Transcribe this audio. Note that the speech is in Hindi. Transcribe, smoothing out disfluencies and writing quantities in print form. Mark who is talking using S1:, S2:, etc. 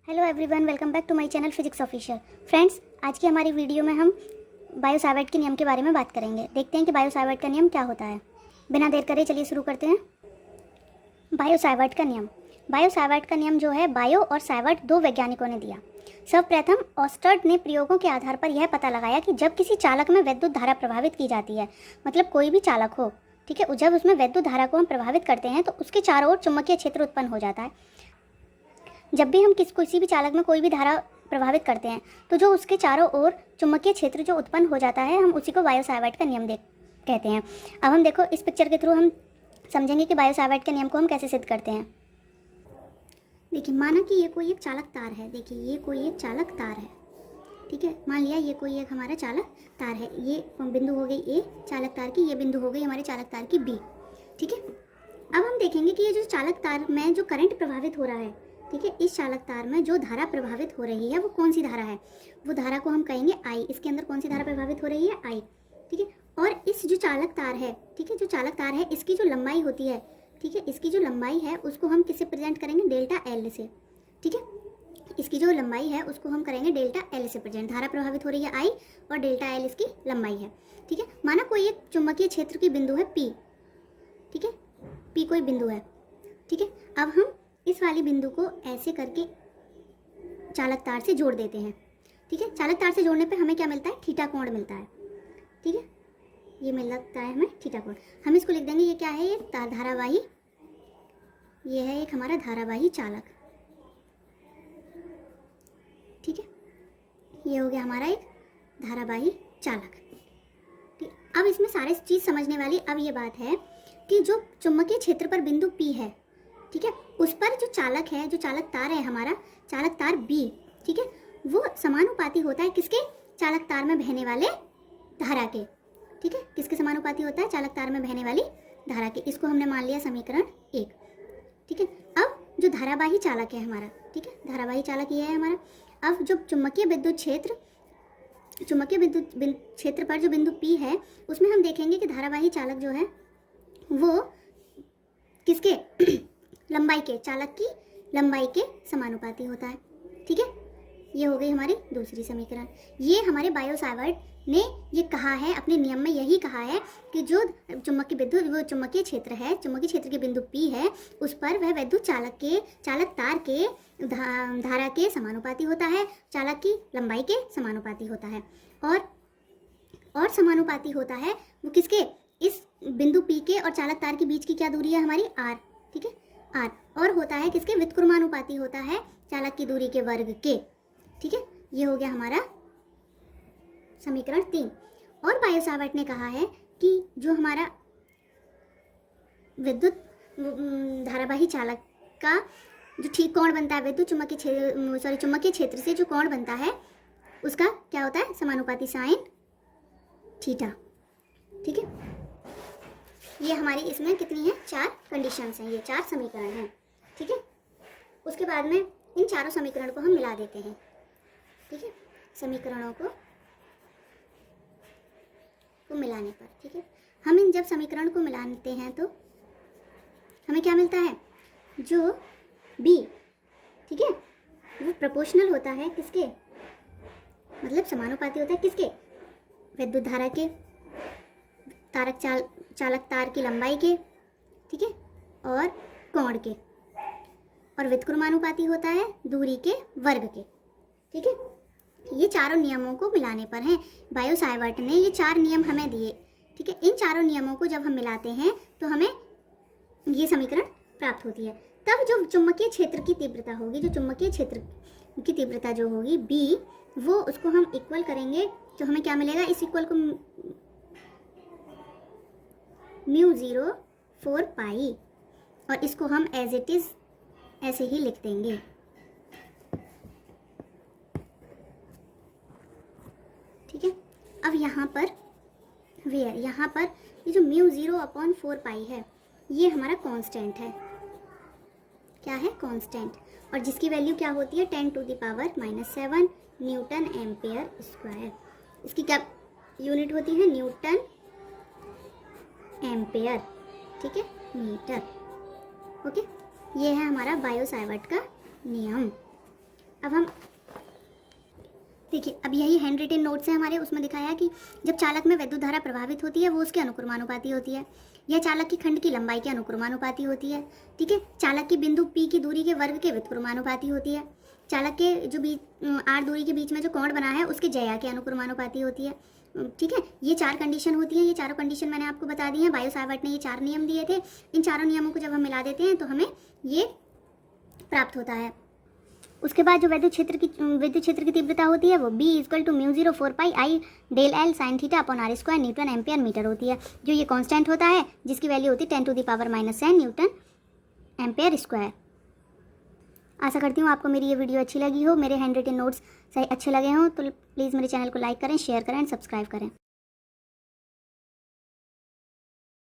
S1: Hello everyone, welcome back to my channel physics official. Friends, आज की हमारी वीडियो में हम बायो-सावर्ट के नियम के बारे में बात करेंगे। देखते हैं कि बायो-सावर्ट का नियम क्या होता है। बिना देर करे चलिए शुरू करते हैं। बायो-सावर्ट का नियम। बायो-सावर्ट का नियम जो है, बायो और सावर्ट दो वैज्ञानिकों ने दिया। सर्वप्रथम ऑस्टर्ड ने प्रयोगों के आधार पर यह पता लगाया कि जब किसी चालक में विद्युत धारा प्रभावित की जाती है, मतलब कोई भी चालक हो, ठीक है, जब उसमें विद्युत धारा को हम प्रभावित करते हैं तो उसके चारों ओर चुंबकीय क्षेत्र उत्पन्न हो जाता है। जब भी हम किसी भी चालक में कोई भी धारा प्रभावित करते हैं तो जो उसके चारों ओर चुंबकीय क्षेत्र जो उत्पन्न हो जाता है, हम उसी को बायो-सावर्ट का नियम कहते हैं। अब हम देखो, इस पिक्चर के थ्रू हम समझेंगे कि बायो-सावर्ट के नियम को हम कैसे सिद्ध करते हैं। देखिए, माना कि ये कोई एक चालक तार है। देखिए, ये कोई एक चालक तार है, ठीक है। मान लिया ये कोई एक हमारा चालक तार है। ये बिंदु हो गई ए चालक तार की, ये बिंदु हो गई हमारे चालक तार की बी, ठीक है। अब हम देखेंगे कि ये जो चालक तार में जो करंट प्रभावित हो रहा है, ठीक है, इस चालक तार में जो धारा प्रभावित हो रही है वो कौन सी धारा है। वो धारा को हम कहेंगे आई। इसके अंदर कौन सी धारा प्रभावित हो रही है, आई, ठीक है। और इस जो चालक तार है, ठीक है, जो चालक तार है, इसकी जो लंबाई होती है, ठीक है, इसकी जो लंबाई है उसको हम किससे प्रेजेंट करेंगे, डेल्टा एल से, ठीक है। इसकी जो लंबाई है उसको हम करेंगे डेल्टा एल से प्रेजेंट। धारा प्रभावित हो रही है आई और डेल्टा एल इसकी लंबाई है, ठीक है। माना कोई एक चुंबकीय क्षेत्र की बिंदु है पी, ठीक है, पी कोई बिंदु है, ठीक है। अब हम इस वाली बिंदु को ऐसे करके चालक तार से जोड़ देते हैं, ठीक है। चालक तार से जोड़ने पे हमें क्या मिलता है, थीटा कोण मिलता है, ठीक है। ये मिलता है हमें थीटा कोण। हम इसको लिख देंगे, ये क्या है, ये धारावाही, ये है एक हमारा धारावाही चालक, ठीक है। ये हो गया हमारा एक धारावाही चालक, ठीक। अब इसमें सारे चीज़ समझने वाली अब ये बात है कि जो चुंबकीय क्षेत्र पर बिंदु पी है, ठीक है, उस पर जो चालक है, जो चालक तार है हमारा, चालक तार बी, ठीक है, वो समानुपाती होता है किसके, चालक तार में बहने वाले धारा के, ठीक है। किसके समानुपाती होता है, चालक तार में बहने वाली धारा के। इसको हमने मान लिया समीकरण 1, ठीक है। अब जो धारावाही चालक है हमारा, ठीक है, धारावाही चालक ये है हमारा। अब जो चुंबकीय विद्युत क्षेत्र पर जो बिंदु पी है, उसमें हम देखेंगे कि धारावाही चालक जो है वो किसके लंबाई के, चालक की लंबाई के समानुपाती होता है, ठीक है। ये हो गई हमारी दूसरी समीकरण। ये हमारे बायो-सावर्ट ने ये कहा है, अपने नियम में यही कहा है कि जो चुंबकीय क्षेत्र है, चुंबकीय क्षेत्र के बिंदु P है, उस पर वह विद्युत चालक तार के धारा के समानुपाती होता है, चालक की लंबाई के समानुपाती होता है। और समानुपाती होता है वो किसके, इस बिंदु P के और चालक तार के बीच की क्या दूरी है हमारी, r, ठीक है, r। और होता है किसके, व्युत्क्रमानुपाती होता है चालक की दूरी के वर्ग के, ठीक है। ये हो गया हमारा समीकरण 3। और बायो-सावर्ट ने कहा है कि जो हमारा विद्युत धारावाही चालक का जो ठीक कोण बनता है, विद्युत चुंबकीय क्षेत्र से जो कोण बनता है, उसका क्या होता है, समानुपाती साइन थीटा, ठीक है। ये हमारी इसमें कितनी है, 4 कंडीशंस हैं, ये 4 समीकरण हैं, ठीक है। उसके बाद में इन चारों समीकरण को हम मिला देते हैं, ठीक है, समीकरणों को मिलाने पर, ठीक है। हम इन जब समीकरण को मिलाते हैं तो हमें क्या मिलता है, जो B, ठीक है, वो प्रोपोर्शनल होता है किसके, मतलब समानुपाती होता है किसके, विद्युत धारा के, चालक तार की लंबाई के, ठीक है, और कोण के, और व्युत्क्रमानुपाती होता है दूरी के वर्ग के, ठीक है। ये चारों नियमों को मिलाने पर हैं। बायो-सावर्ट ने ये 4 नियम हमें दिए, ठीक है। इन चारों नियमों को जब हम मिलाते हैं तो हमें ये समीकरण प्राप्त होती है। तब जो चुंबकीय क्षेत्र की तीव्रता होगी, जो चुंबकीय क्षेत्र की तीव्रता जो होगी B, वो उसको हम इक्वल करेंगे तो हमें क्या मिलेगा, इस इक्वल को μ04 पाई, और इसको हम एज इट इज ऐसे ही लिख देंगे, ठीक है। अब यहाँ पर ये जो μ0/4 पाई है, ये हमारा कांस्टेंट है, क्या है, कांस्टेंट, और जिसकी वैल्यू क्या होती है, 10⁻⁻7 न्यूटन एम्पेयर स्क्वायर। इसकी क्या यूनिट होती है, न्यूटन एम्पेयर, ठीक है, मीटर, ओके। ये है हमारा बायो-सावर्ट का नियम। अब हम देखिए, अब यही हैंड रिटेन नोट्स हैं हमारे, उसमें दिखाया है कि जब चालक में विद्युत धारा प्रभावित होती है वो उसके अनुक्रमानुपाती होती है। यह चालक की खंड की लंबाई के अनुक्रमानुपाती होती है। ठीक है, चालक की बिंदु P की दूरी के वर्ग के व्युत्क्रमानुपाती होती है। चालक के जो R दूरी के बीच में जो कोण बना है उसके ज्या के अनुक्रमानुपाती होती है। ठीक है, ये 4 कंडीशन होती है। ये चारों कंडीशन मैंने आपको बता दी हैं। बायो सावर्ट ने ये 4 नियम दिए थे। इन चारों नियमों को जब हम मिला देते हैं तो हमें ये प्राप्त होता है। उसके बाद जो विद्युत क्षेत्र की तीव्रता होती है वो B = μ04 pi I del L sin theta upon R square newton ampere metre होती है, जो ये कांस्टेंट होता है जिसकी वैल्यू होती है 10⁻⁻10 न्यूटन एम्पियर स्क्वायर। आशा करती हूँ आपको मेरी ये वीडियो अच्छी लगी हो, मेरे हैंड रिटन नोट्स सही अच्छे लगे हों तो प्लीज़ मेरे चैनल को लाइक करें, शेयर करें एंड सब्सक्राइब करें।